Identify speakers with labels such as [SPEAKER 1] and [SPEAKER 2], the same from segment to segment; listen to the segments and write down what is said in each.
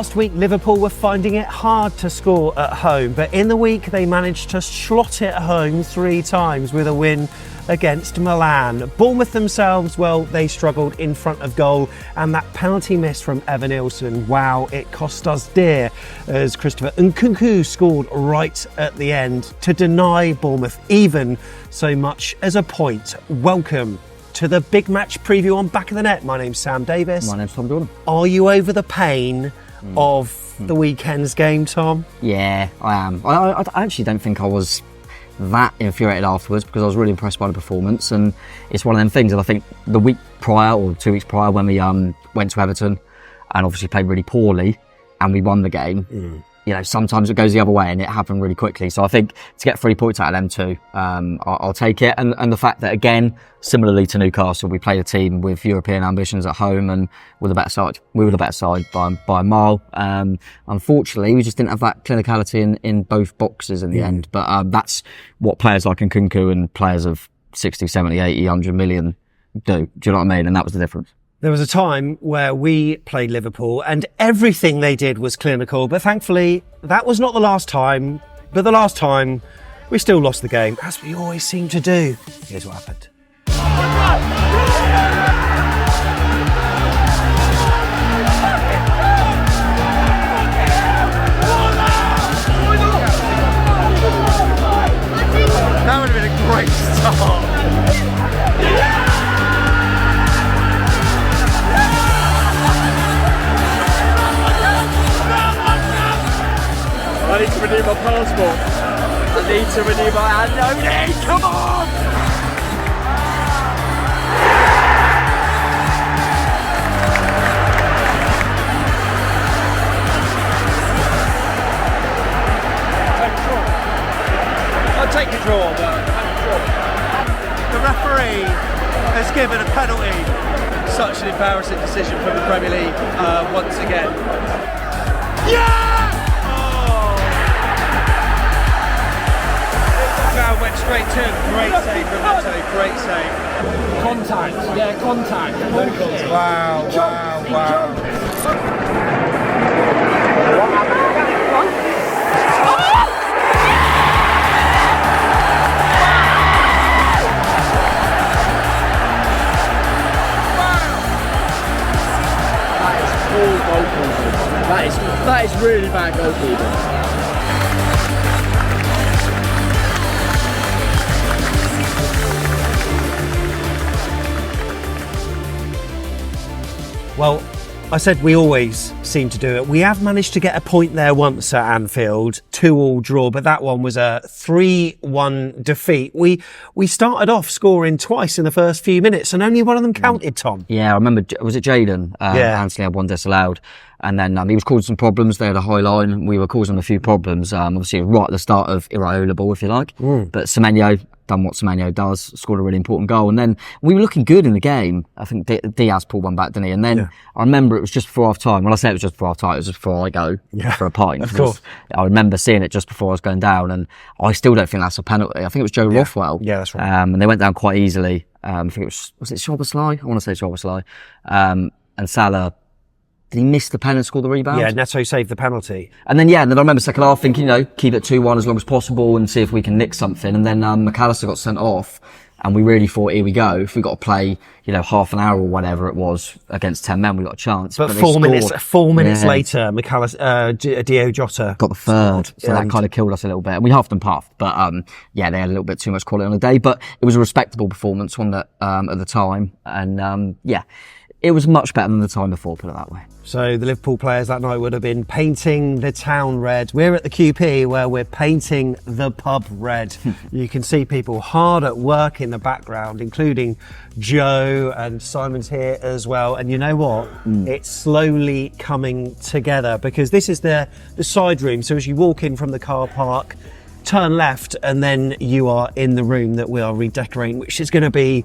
[SPEAKER 1] Last week, Liverpool were finding it hard to score at home, but in the week they managed to slot it home 3 times with a win against Milan. Bournemouth themselves, well, they struggled in front of goal, and that penalty miss from Evan Nilsson, wow, it cost us dear, as Christopher Nkunku scored right at the end to deny Bournemouth even so much as a point. Welcome to the big match preview on Back of the Net. My name's Sam Davis.
[SPEAKER 2] My name's Tom Jordan.
[SPEAKER 1] Are you over the pain of the weekend's game, Tom?
[SPEAKER 2] Yeah, I am. I actually don't think I was that infuriated afterwards, because I was really impressed by the performance, and it's one of them things. And I think the week prior, or 2 weeks prior, when we went to Everton and obviously played really poorly and we won the game, you know, sometimes it goes the other way, and it happened really quickly. So I think to get 3 points out of them too, I'll take it. And the fact that, again, similarly to Newcastle, we played a team with European ambitions at home and we're the better side. We were the better side by a mile. Unfortunately, we just didn't have that clinicality in both boxes in the end. But that's what players like Nkunku and players of 60, 70, 80, 100 million do. Do you know what I mean? And that was the difference.
[SPEAKER 1] There was a time where we played Liverpool and everything they did was clinical, but thankfully that was not the last time. But the last time, we still lost the game, as we always seem to do. Here's what happened.
[SPEAKER 3] That would have been a great start. I need to renew my passport. I need to renew my annuity. Come on! I'll take a draw, but the referee has given a penalty. Such an embarrassing decision from the Premier League once again. Yeah! Went straight to him. Great save from Neto, great save.
[SPEAKER 4] Contact, yeah, contact.
[SPEAKER 3] Wow, wow, wow.
[SPEAKER 4] That is poor goalkeeping. That is really bad goalkeeping.
[SPEAKER 1] Well, I said we always seem to do it. We have managed to get a point there once at Anfield, 2-2 draw, but that one was a 3-1 defeat. We started off scoring twice in the first few minutes, and only one of them counted, Tom.
[SPEAKER 2] Yeah, I remember, was it Jaden? Anthony had one disallowed. And then he was causing some problems. They had a high line. We were causing a few problems. Obviously, right at the start of Iraola ball, if you like. But Semenyo done what Semenyo does, scored a really important goal. And then we were looking good in the game. I think Diaz pulled one back, didn't he? And then I remember it was just before half time. When I say it was just before half time, it was just before I go for a pint.
[SPEAKER 1] Of course.
[SPEAKER 2] I remember seeing it just before I was going down, and I still don't think that's a penalty. I think it was Joe Rothwell.
[SPEAKER 1] Yeah, that's right.
[SPEAKER 2] And they went down quite easily. I think it was it Szoboszlai? I want to say Szoboszlai. And Salah, did he miss the pen and score the rebound?
[SPEAKER 1] Yeah, Neto saved the penalty.
[SPEAKER 2] And then I remember second half thinking, keep it 2-1 as long as possible and see if we can nick something. And then McAllister got sent off, and we really thought, here we go. If we got to play, half an hour or whatever it was against 10 men, we got a chance.
[SPEAKER 1] But 4 minutes later, McAllister, Diogo Jota
[SPEAKER 2] got the third. So that kind of killed us a little bit. And we huffed and puffed. But they had a little bit too much quality on the day. But it was a respectable performance, one that at the time. And it was much better than the time before, put it that way.
[SPEAKER 1] So the Liverpool players that night would have been painting the town red. We're at the QP where we're painting the pub red. You can see people hard at work in the background, including Joe, and Simon's here as well. And you know what? It's slowly coming together, because this is the side room. So as you walk in from the car park, turn left, and then you are in the room that we are redecorating, which is going to be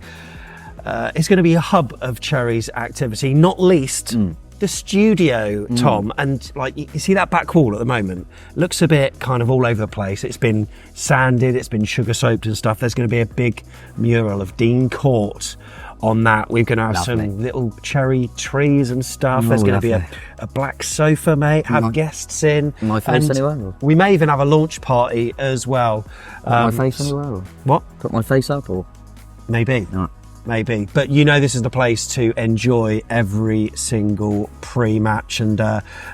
[SPEAKER 1] it's going to be a hub of Cherries activity, not least the studio, Tom. And you see that back wall at the moment looks a bit kind of all over the place. It's been sanded, it's been sugar soaked and stuff. There's going to be a big mural of Dean Court on that. We're going to have
[SPEAKER 2] Lovely.
[SPEAKER 1] some little cherry trees and stuff. There's going to be a black sofa, mate. Have guests in.
[SPEAKER 2] My face
[SPEAKER 1] and
[SPEAKER 2] anywhere? Or?
[SPEAKER 1] We may even have a launch party as well.
[SPEAKER 2] Put my face anywhere? Or?
[SPEAKER 1] What?
[SPEAKER 2] Put my face up? Or?
[SPEAKER 1] Maybe.
[SPEAKER 2] No.
[SPEAKER 1] Maybe. But this is the place to enjoy every single pre-match, and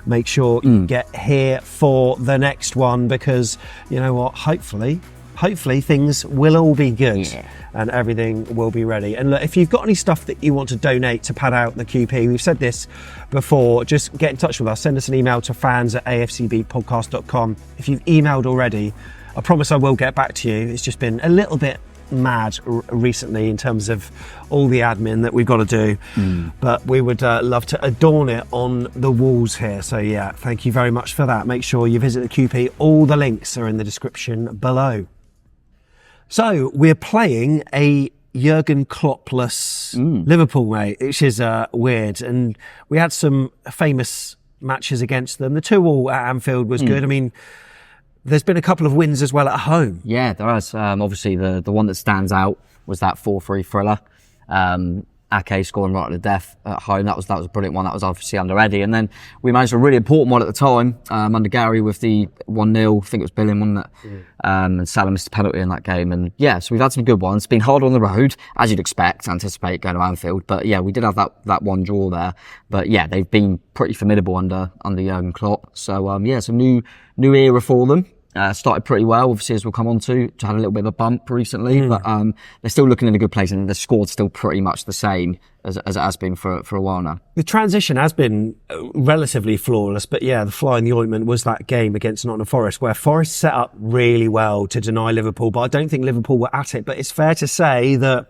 [SPEAKER 1] make sure you get here for the next one, because you know what? Hopefully things will all be good and everything will be ready. And look, if you've got any stuff that you want to donate to pad out the QP, we've said this before, just get in touch with us. Send us an email to fans@afcbpodcast.com. If you've emailed already, I promise I will get back to you. It's just been a little bit mad recently in terms of all the admin that we've got to do, but we would love to adorn it on the walls here. So yeah, thank you very much for that. Make sure you visit the QP. All the links are in the description below. So we're playing a Jurgen Klopp-less Liverpool, mate, which is weird, and we had some famous matches against them. The 2-2 at Anfield was good. I mean, there's been a couple of wins as well at home.
[SPEAKER 2] Yeah, there is. Obviously, the one that stands out was that 4-3 thriller. Ake scoring right at the death at home. That was a brilliant one. That was obviously under Eddie. And then we managed a really important one at the time, under Gary, with the 1-0. I think it was Billing, wasn't it? And Salah missed a penalty in that game. And yeah, so we've had some good ones. It's been hard on the road, as you'd anticipate going to Anfield. But yeah, we did have that one draw there. But yeah, they've been pretty formidable under Jurgen Klopp. So yeah, some new era for them. Started pretty well, obviously, as we'll come on to had a little bit of a bump recently, but they're still looking in a good place, and the squad's still pretty much the same as it has been for a while now.
[SPEAKER 1] The transition has been relatively flawless, but yeah, the fly in the ointment was that game against Nottingham Forest, where Forest set up really well to deny Liverpool, but I don't think Liverpool were at it. But it's fair to say that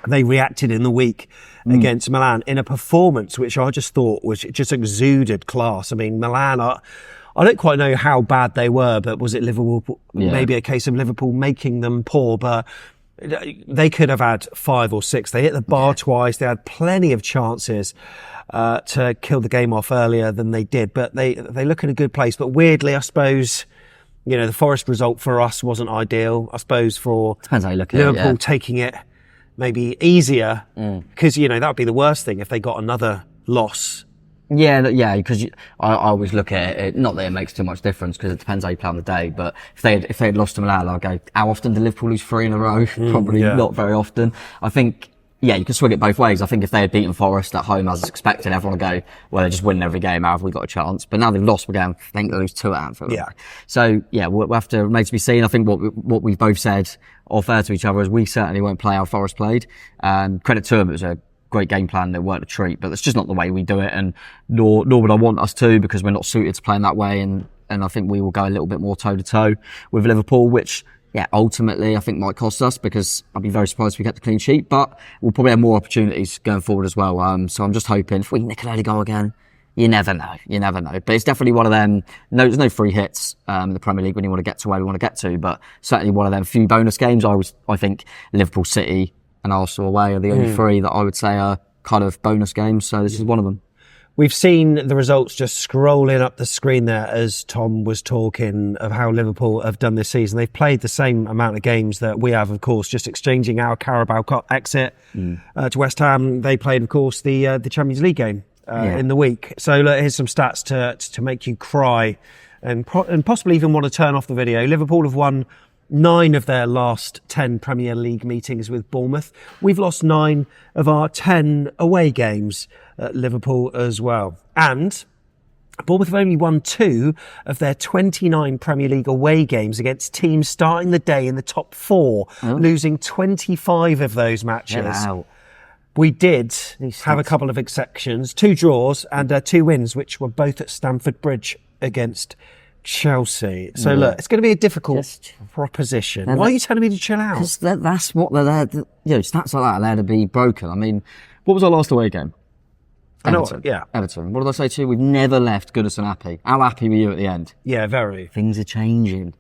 [SPEAKER 1] they reacted in the week against Milan in a performance which I just thought just exuded class. I mean, Milan I don't quite know how bad they were, but was it Liverpool?
[SPEAKER 2] Yeah.
[SPEAKER 1] Maybe a case of Liverpool making them poor, but they could have had 5 or 6. They hit the bar twice. They had plenty of chances to kill the game off earlier than they did, but they look in a good place. But weirdly, I suppose, the Forest result for us wasn't ideal. I suppose for
[SPEAKER 2] Depends how you look at
[SPEAKER 1] Liverpool
[SPEAKER 2] it,
[SPEAKER 1] taking it maybe easier, because, that would be the worst thing if they got another loss.
[SPEAKER 2] Yeah, because I always look at it, not that it makes too much difference, because it depends how you play on the day, but if they had lost to Milan, I'd go, how often did Liverpool lose 3 in a row? Probably not very often. I think, you can swing it both ways. I think if they had beaten Forest at home as expected, everyone would go, well, they're just winning every game, how have we got a chance? But now they've lost, we're going, I think they lose 2 at Anfield.
[SPEAKER 1] Yeah.
[SPEAKER 2] So, yeah, we'll have to remain to be seen. I think what we've both said off-air to each other is we certainly won't play how Forest played. Credit to them, it was a great game plan. They weren't a treat, but that's just not the way we do it, and nor would I want us to, because we're not suited to playing that way, and I think we will go a little bit more toe to toe with Liverpool, which ultimately I think might cost us, because I'd be very surprised if we get the clean sheet, but we'll probably have more opportunities going forward as well. So I'm just hoping if we nick an early goal again, you never know. But it's definitely one of them. No, there's no free hits in the Premier League when you want to get to where we want to get to, but certainly one of them few bonus games. I think Liverpool, City and Arsenal away are the only 3 that I would say are kind of bonus games. So this is one of them.
[SPEAKER 1] We've seen the results just scrolling up the screen there as Tom was talking of how Liverpool have done this season. They've played the same amount of games that we have, of course, just exchanging our Carabao Cup exit to West Ham. They played, of course, the Champions League game in the week. So look, here's some stats to make you cry and possibly even want to turn off the video. Liverpool have won 9 of their last 10 Premier League meetings with Bournemouth. We've lost 9 of our 10 away games at Liverpool as well. And Bournemouth have only won 2 of their 29 Premier League away games against teams starting the day in the top 4, losing 25 of those matches. We did have a couple of exceptions, 2 draws and 2 wins, which were both at Stamford Bridge against Chelsea. So look, it's going to be a difficult proposition. Why are you telling me to chill out?
[SPEAKER 2] Because that's what they're there. Stats like that are there to be broken. I mean, what was our last away game? Everton. Everton. What did I say to you? We've never left Goodison happy. How happy were you at the end?
[SPEAKER 1] Yeah, very.
[SPEAKER 2] Things are changing.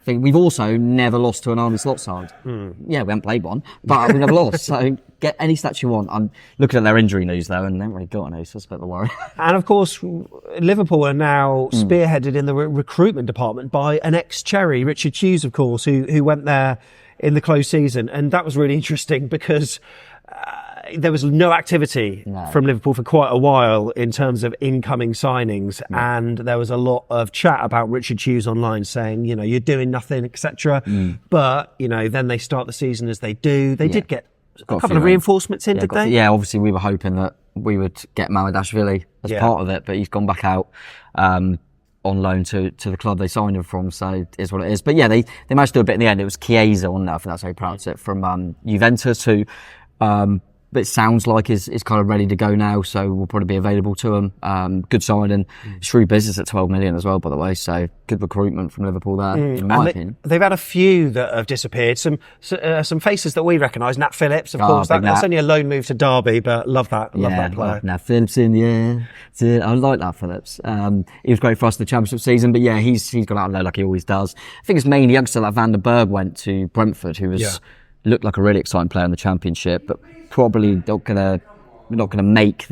[SPEAKER 2] We've also never lost to an Arne Slot side. Yeah, we haven't played one, but we never lost. So get any stats you want. I'm looking at their injury news though, and they haven't really got any, so it's a bit of a worry.
[SPEAKER 1] And of course, Liverpool are now spearheaded in the recruitment department by an ex-Cherry, Richard Hughes, of course, who went there in the close season. And that was really interesting because there was no activity from Liverpool for quite a while in terms of incoming signings, and there was a lot of chat about Richard Hughes online saying, you know, you're doing nothing, etc. But, you know, then they start the season as they do. They did get a couple of reinforcements in, did they?
[SPEAKER 2] Yeah, obviously we were hoping that we would get Mamadashvili as part of it, but he's gone back out on loan to the club they signed him from, so it is what it is. But yeah, they managed to do a bit in the end. It was Chiesa, wasn't it? I think that's how you pronounce it, from Juventus, who it sounds like is kind of ready to go now, so will probably be available to him. Good signing, shrewd business at 12 million as well, by the way, so good recruitment from Liverpool there, in my opinion.
[SPEAKER 1] They've had a few that have disappeared, some faces that we recognise. Nat Phillips, of course, that's only a loan move to Derby, but love that player.
[SPEAKER 2] Nat Phillips in the air. I like Nat Phillips. He was great for us in the Championship season, but yeah, he's gone out on loan like he always does. I think it's mainly youngster like Van der Berg went to Brentford, who was looked like a really exciting player in the Championship, but probably not gonna make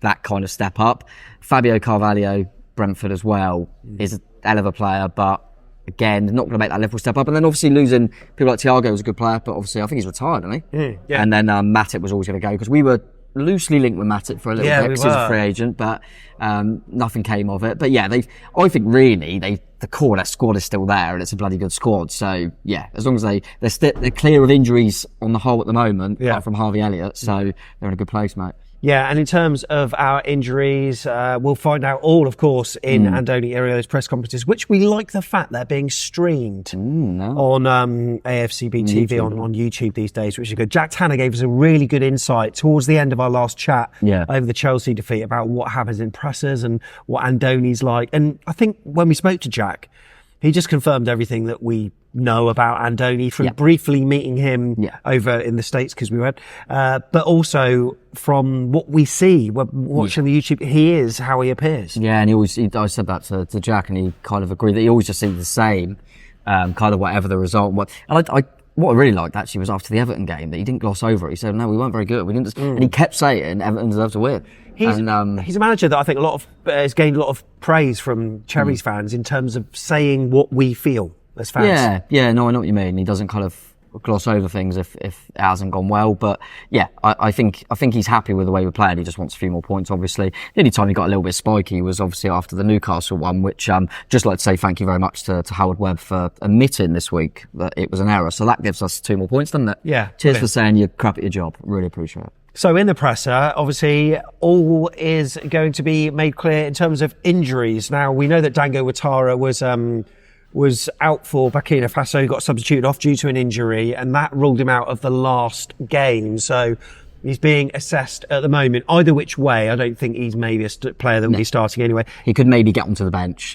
[SPEAKER 2] that kind of step up. Fabio Carvalho, Brentford as well, is a hell of a player, but again, not going to make that Liverpool step up. And then obviously losing people like Thiago was a good player, but obviously I think he's retired, isn't he? Yeah. And then Matip was always going to go, because we were loosely linked with Matip for a little bit, because he's a free agent, but nothing came of it. But yeah, I think really the core of their squad is still there, and it's a bloody good squad. So yeah, as long as they're clear of injuries on the whole at the moment, apart from Harvey Elliott, so they're in a good place, mate.
[SPEAKER 1] Yeah, and in terms of our injuries, we'll find out all, of course, in Andoni Iraola's press conferences, which we like the fact they're being streamed on AFCB TV on YouTube these days, which is good. Jack Tanner gave us a really good insight towards the end of our last chat over the Chelsea defeat about what happens in pressers and what Andoni's like. And I think when we spoke to Jack, he just confirmed everything that we know about Andoni from briefly meeting him over in the States, because we went, but also from what we see watching the YouTube, he is how he appears.
[SPEAKER 2] Yeah, and I said that to Jack, and he kind of agreed that he always just seems the same, kind of whatever the result was. And what I really liked actually was after the Everton game that he didn't gloss over it. He said, "No, we weren't very good. We didn't." And he kept saying Everton deserves to win.
[SPEAKER 1] He's a manager that I think has gained a lot of praise from Cherries fans in terms of saying what we feel as fans.
[SPEAKER 2] Yeah, no, I know what you mean. He doesn't kind of gloss over things if it hasn't gone well, but yeah, I think he's happy with the way we're playing. He just wants a few more points, obviously. The only time he got a little bit spiky was obviously after the Newcastle one, which just like to say thank you very much to Howard Webb for admitting this week that it was an error, so that gives us 2 more points, doesn't it?
[SPEAKER 1] Yeah,
[SPEAKER 2] cheers for saying you're crap at your job. Really appreciate it.
[SPEAKER 1] So in the presser, obviously, all is going to be made clear in terms of injuries. Now, we know that Dango Ouattara was out for Burkina Faso. He got substituted off due to an injury, and that ruled him out of the last game. So he's being assessed at the moment. Either which way, I don't think he's maybe a player that will be starting anyway.
[SPEAKER 2] He could maybe get onto the bench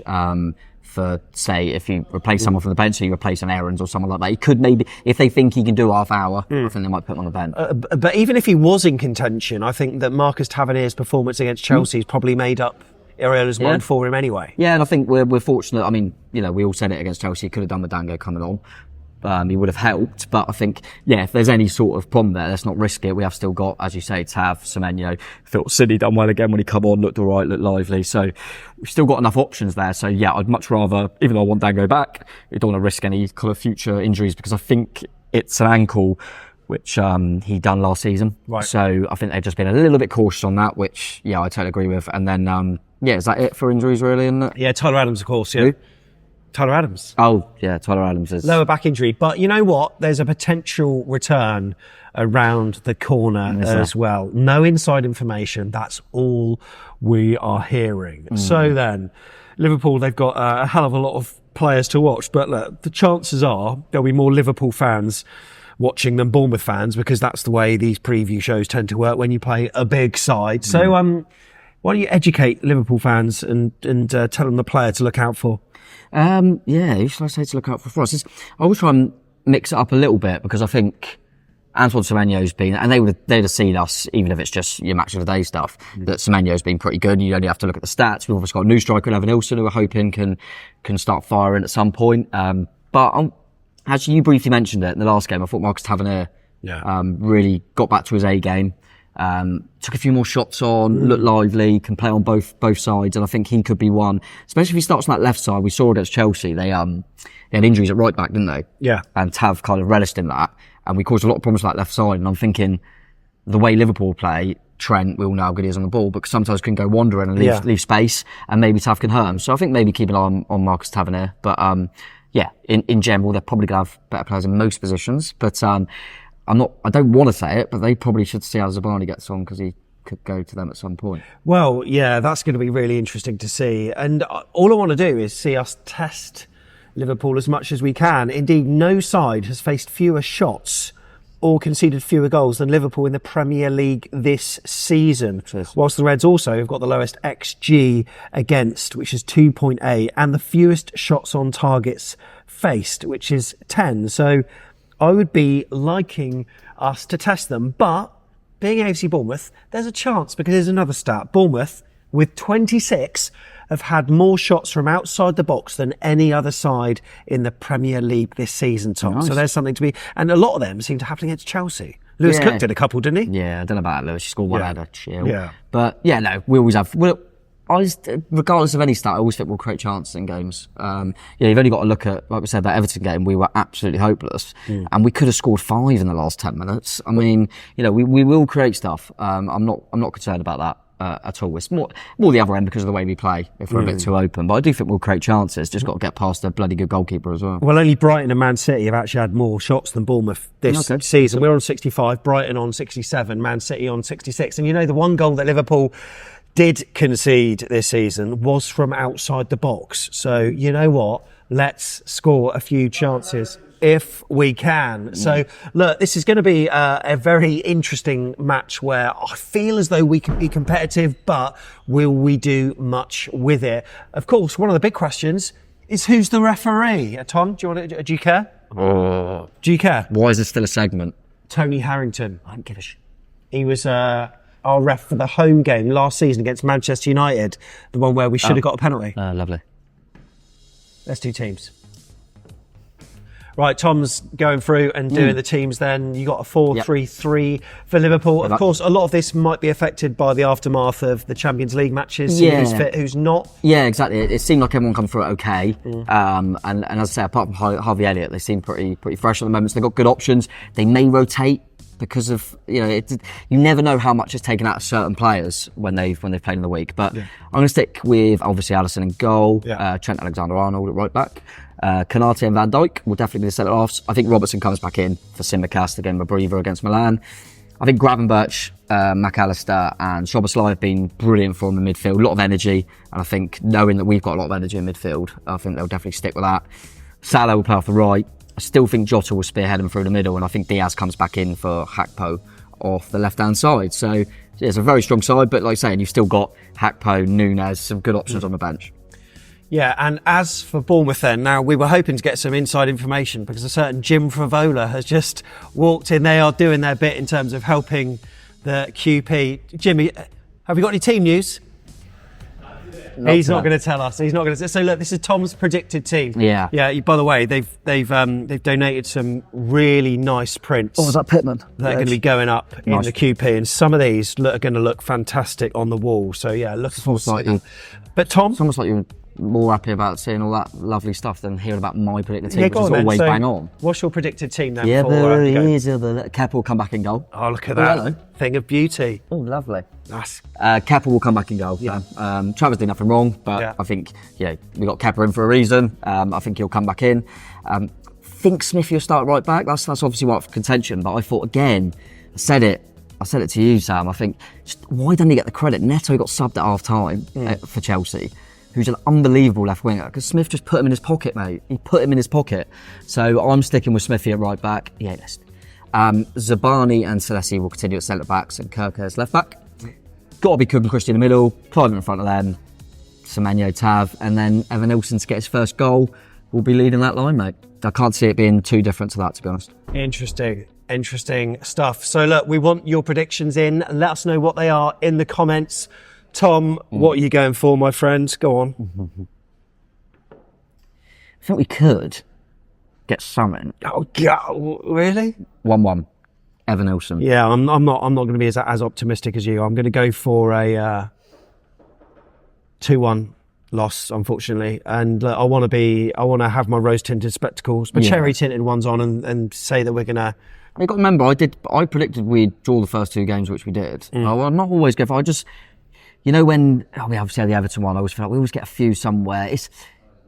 [SPEAKER 2] for, say, if you replace someone from the bench, so you replace an Aarons or someone like that. He could maybe, if they think he can do half hour, I think they might put him on the bench.
[SPEAKER 1] But even if he was in contention, I think that Marcus Tavernier's performance against Chelsea has probably made up Iraola's mind for him anyway.
[SPEAKER 2] Yeah, and I think we're fortunate. I mean, you know, we all said it against Chelsea. He could have done with Dango coming on. He would have helped, but I think, if there's any sort of problem there, let's not risk it. We have still got, as you say, Tav, Semenyo. Thought Sidney done well again when he come on, looked all right, looked lively. So we've still got enough options there. So yeah, I'd much rather, even though I want Dango back, we don't want to risk any kind of future injuries, because I think it's an ankle which he done last season. Right. So I think they've just been a little bit cautious on that, which I totally agree with. And then is that it for injuries really? Isn't it?
[SPEAKER 1] Yeah, Tyler Adams, of course. Yeah. Who? Tyler Adams.
[SPEAKER 2] Oh, yeah, Tyler Adams is...
[SPEAKER 1] lower back injury. But you know what? There's a potential return around the corner as well. No inside information. That's all we are hearing. So then, Liverpool, they've got a hell of a lot of players to watch. But look, the chances are there'll be more Liverpool fans watching than Bournemouth fans, because that's the way these preview shows tend to work when you play a big side. So why don't you educate Liverpool fans and tell them the player to look out for?
[SPEAKER 2] Who should I say to look out for us? I always try and mix it up a little bit, because I think Antoine Semenyo's been, and they'd have seen us, even if it's just your match of the day stuff, that Semenyo's been pretty good. You only have to look at the stats. We've obviously got a new striker, Evan Ilson, who we're hoping can start firing at some point. But actually, you briefly mentioned it in the last game. I thought Marcus Tavernier really got back to his A game. Took a few more shots on, looked lively, can play on both sides, and I think he could be one, especially if he starts on that left side. We saw against Chelsea, they had injuries at right back, didn't they?
[SPEAKER 1] Yeah.
[SPEAKER 2] And Tav kind of relished in that, and we caused a lot of problems on that left side, and I'm thinking the way Liverpool play, Trent, we all know how good he is on the ball, but sometimes can go wandering and leave space, and maybe Tav can hurt him. So I think maybe keep an eye on Marcus Tavernier. But in general, they're probably going to have better players in most positions. But I don't want to say it, but they probably should see how Zabani gets on, because he could go to them at some point.
[SPEAKER 1] Well, yeah, that's going to be really interesting to see. And all I want to do is see us test Liverpool as much as we can. Indeed, no side has faced fewer shots or conceded fewer goals than Liverpool in the Premier League this season. Whilst the Reds also have got the lowest XG against, which is 2.8, and the fewest shots on targets faced, which is 10. So I would be liking us to test them. But being AFC Bournemouth, there's a chance, because there's another stat. Bournemouth, with 26, have had more shots from outside the box than any other side in the Premier League this season, Tom.
[SPEAKER 2] Nice.
[SPEAKER 1] So there's something to be... And a lot of them seem to happen against Chelsea. Lewis Cook did a couple, didn't he?
[SPEAKER 2] Yeah, I don't know about Lewis. He scored one header, chill.
[SPEAKER 1] Yeah.
[SPEAKER 2] But yeah, no, we always have... regardless of any stat, I always think we'll create chances in games. You've only got to look at, like we said, that Everton game. We were absolutely hopeless, and we could have scored 5 in the last 10 minutes. I mean, we will create stuff. I'm not concerned about that at all. It's more the other end because of the way we play. If we're a bit too open, but I do think we'll create chances. Just got to get past a bloody good goalkeeper as well.
[SPEAKER 1] Well, only Brighton and Man City have actually had more shots than Bournemouth this season. We're on 65, Brighton on 67, Man City on 66, and the one goal that Liverpool did concede this season was from outside the box. So, you know what? Let's score a few chances if we can. So, look, this is going to be a very interesting match where I feel as though we can be competitive, but will we do much with it? Of course, one of the big questions is who's the referee? Tom, do you care? Do you care?
[SPEAKER 2] Why is this still a segment?
[SPEAKER 1] Tony Harrington. I don't give a shit. He was our ref for the home game last season against Manchester United, the one where we should have got a penalty.
[SPEAKER 2] Lovely.
[SPEAKER 1] There's 2 teams. Right, Tom's going through and doing the teams then. You got a 4-3-3 for Liverpool. Of course, a lot of this might be affected by the aftermath of the Champions League matches. Who's fit, who's not.
[SPEAKER 2] Yeah, exactly. It seemed like everyone come through it okay. And as I say, apart from Harvey Elliott, they seem pretty fresh at the moment. So they've got good options. They may rotate because of, you never know how much is taken out of certain players when they've played in the week. But I'm going to stick with obviously Alisson in goal, Trent Alexander-Arnold at right back. Konate and Van Dijk will definitely be the centre-halves. I think Robertson comes back in for Simicast to give him a breather against Milan. I think Gravenberch, McAllister and Szoboszlai have been brilliant for him in midfield. A lot of energy, and I think knowing that we've got a lot of energy in midfield, I think they'll definitely stick with that. Salah will play off the right. I still think Jota will spearhead him through the middle, and I think Diaz comes back in for Hakpo off the left-hand side. So it's a very strong side, but like saying, you've still got Hakpo, Nunez, some good options on the bench.
[SPEAKER 1] Yeah, and as for Bournemouth then, now we were hoping to get some inside information because a certain Jim Fravola has just walked in. They are doing their bit in terms of helping the QP. Jimmy, have we got any team news? He's not going to tell us. He's not going to. So look, this is Tom's predicted team.
[SPEAKER 2] Yeah.
[SPEAKER 1] Yeah. By the way, they've donated some really nice prints.
[SPEAKER 2] Oh, was that Pittman?
[SPEAKER 1] They're going to be going up in the QP, and some of these are going to look fantastic on the wall. So yeah, looking forward to that. But Tom,
[SPEAKER 2] it's almost like you're more happy about seeing all that lovely stuff than hearing about my predicted team, which is
[SPEAKER 1] on,
[SPEAKER 2] always
[SPEAKER 1] so
[SPEAKER 2] bang on.
[SPEAKER 1] What's your predicted team then?
[SPEAKER 2] Yeah,
[SPEAKER 1] for
[SPEAKER 2] there he is. Kepa will come back in goal.
[SPEAKER 1] Oh, look at that.
[SPEAKER 2] Hello.
[SPEAKER 1] Thing of beauty.
[SPEAKER 2] Oh, lovely.
[SPEAKER 1] Nice.
[SPEAKER 2] Kepa will come back in goal. Yeah. Travis did nothing wrong, but I think, we got Kepa in for a reason. I think he'll come back in. Think Smithy will start right back. That's obviously one for contention, but I thought, again, I said it to you, Sam. I think, why didn't he get the credit? Neto got subbed at half time for Chelsea, who's an unbelievable left winger, because Smith just put him in his pocket, mate. He put him in his pocket. So I'm sticking with Smithy at right back. Yeah, yes. Zabani and Celesi will continue at centre backs and Kirkers left back. Got to be Cook and Christie in the middle, Clive in front of them, Semenyo, Tav, and then Evan Nilsson to get his first goal will be leading that line, mate. I can't see it being too different to that, to be honest.
[SPEAKER 1] Interesting stuff. So look, we want your predictions in. Let us know what they are in the comments. Tom, what are you going for, my friend? Go on.
[SPEAKER 2] I think we could get something.
[SPEAKER 1] Oh, God, really?
[SPEAKER 2] 1-1. Evan Nilsson.
[SPEAKER 1] Yeah, I'm not going to be as optimistic as you. I'm going to go for a 2-1 loss, unfortunately. And I want to have my rose tinted spectacles, my cherry tinted ones on, and say that we're going to
[SPEAKER 2] You got to remember, I predicted we'd draw the first 2 games, which we did. I'm not always good. I just, when we obviously had the Everton one, I always feel like we always get a few somewhere.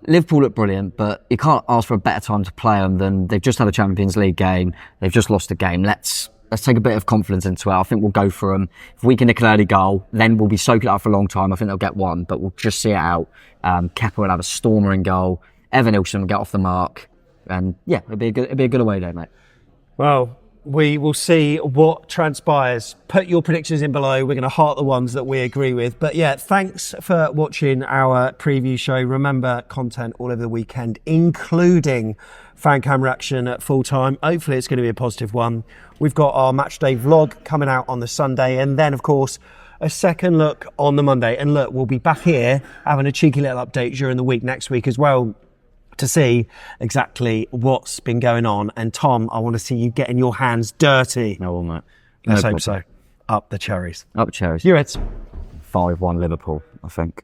[SPEAKER 2] Liverpool look brilliant, but you can't ask for a better time to play them than they've just had a Champions League game. They've just lost a game. Let's take a bit of confidence into it. I think we'll go for them. If we can nick an early goal, then we'll be soaking it up for a long time. I think they'll get one, but we'll just see it out. Kepa will have a stormer in goal. Evan Ilson will get off the mark. And yeah, it'll be a good away day, mate.
[SPEAKER 1] Well, we will see what transpires. Put your predictions in below. We're going to heart the ones that we agree with. But yeah, thanks for watching our preview show. Remember, content all over the weekend, including fan cam reaction at full time. Hopefully it's going to be a positive one. We've got our match day vlog coming out on the Sunday. And then, of course, a second look on the Monday. And look, we'll be back here having a cheeky little update during the week next week as well, to see exactly what's been going on. And Tom, I want to see you getting your hands dirty.
[SPEAKER 2] No, well, mate.
[SPEAKER 1] Let's hope so. Up the Cherries.
[SPEAKER 2] Up Cherries.
[SPEAKER 1] You're it.
[SPEAKER 2] 5-1 Liverpool, I think.